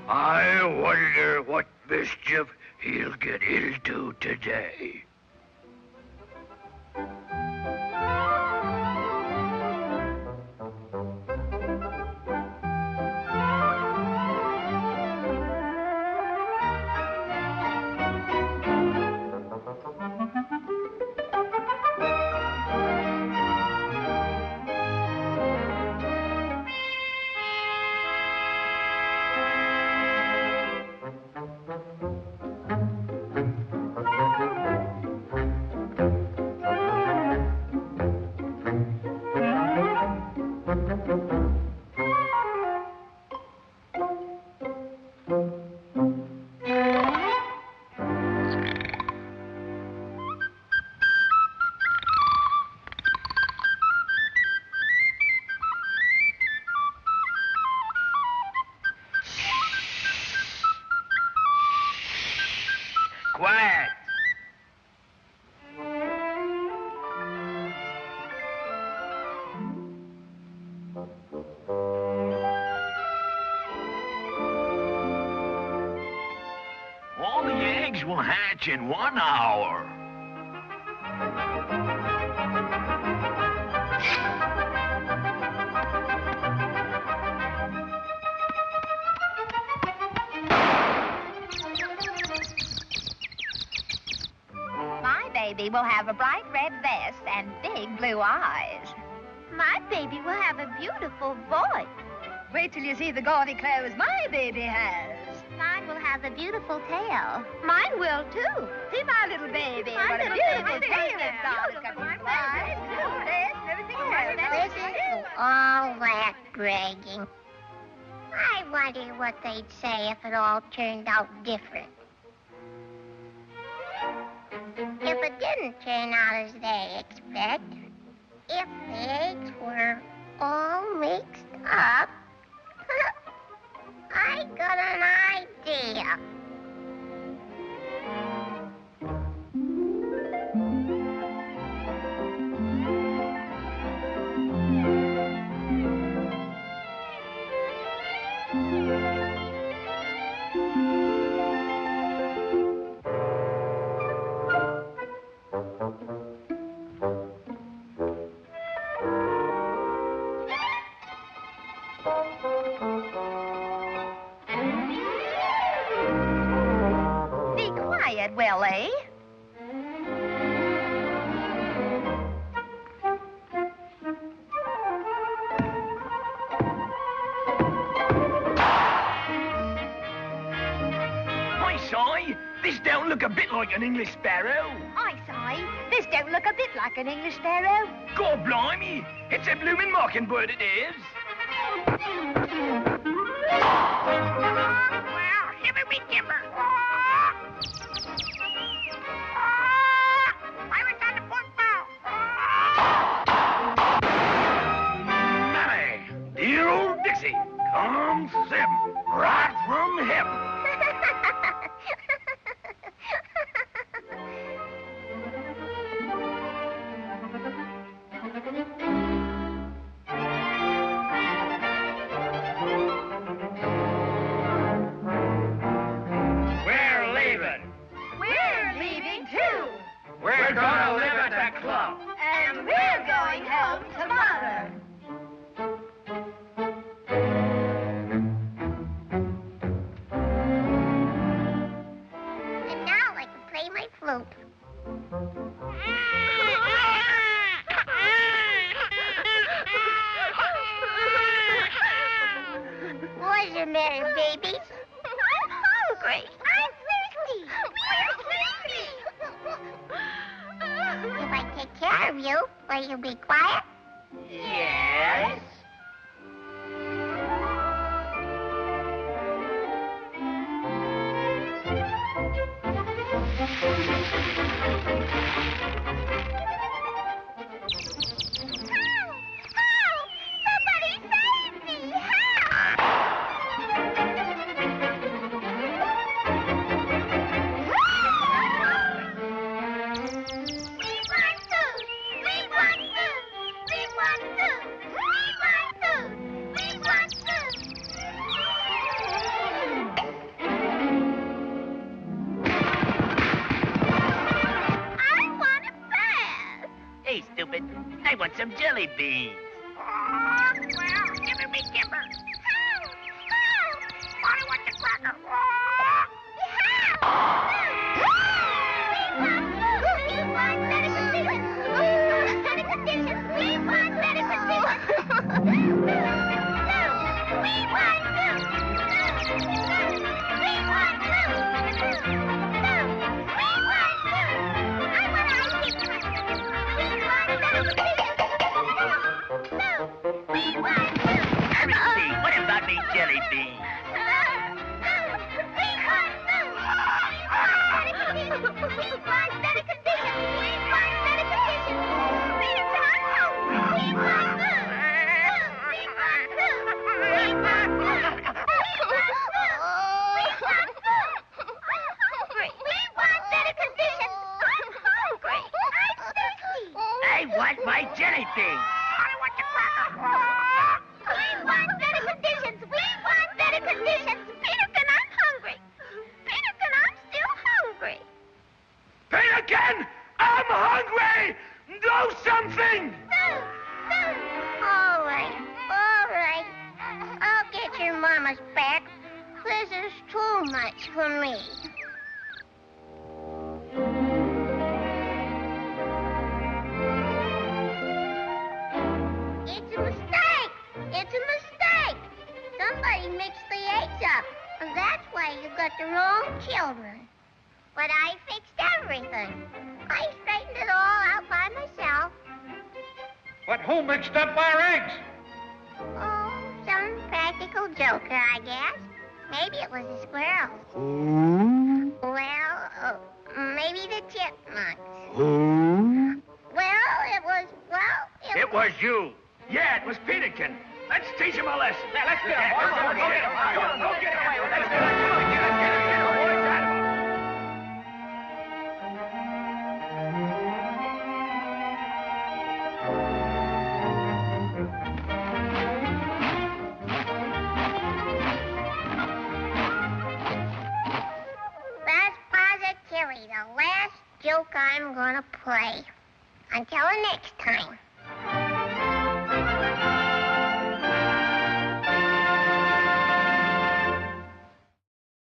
I wonder what mischief he'll get into today. Quiet. All the eggs will hatch in 1 hour. My baby will have a bright red vest and big blue eyes. My baby will have a beautiful voice. Wait till you see the gaudy clothes my baby has. Mine will have a beautiful tail. Mine will, too. See my little baby. My what a little beautiful baby. tail it's got. It's got Beautiful. my eyes, blue dress, and everything else. Listen to all that bragging. I wonder what they'd say if it all turned out different. If it didn't turn out as they expect, if the eggs were all mixed up, I got an idea. Be quiet, Willie. I say, this don't look a bit like an English sparrow. I say, this don't look a bit like an English sparrow. God blimey, it's a bloomin' mockingbird it is. Well, shiver me timber. Pirates on the pork bow. Mammy, dear old Dixie, come sim, right from heaven. We're leaving. We're leaving, too. We're gonna live at the club. And we're going home to Mother. And now I can play my flute. What's the matter, babies? I'm hungry. I'm thirsty. We're thirsty. If I take care of you, will you be quiet? Yes. Help! Somebody save me! Help! We want food! We want food! We want food! We want some jelly beans. Well, give me timber. I want the cracker. What about me jelly beans? I want my jelly beans. I want the cracker. We want better conditions. We want better conditions. Peterkin, I'm hungry. Peterkin, I'm still hungry. Peterkin, I'm hungry! Do something! All right. I'll get your mama's back. This is too much for me. It's a mistake. Somebody mixed the eggs up, and that's why you got the wrong children. But I fixed everything. I straightened it all out by myself. But who mixed up our eggs? Oh, some practical joker, I guess. Maybe it was the squirrels. Who? Well, maybe the chipmunks. Who? It was you. Yeah, it was Peterkin. Let's teach him a lesson. Yeah, let's get him. Go get him. Go get him. Let's get him. That's positively the last joke I'm gonna play. Until the next time.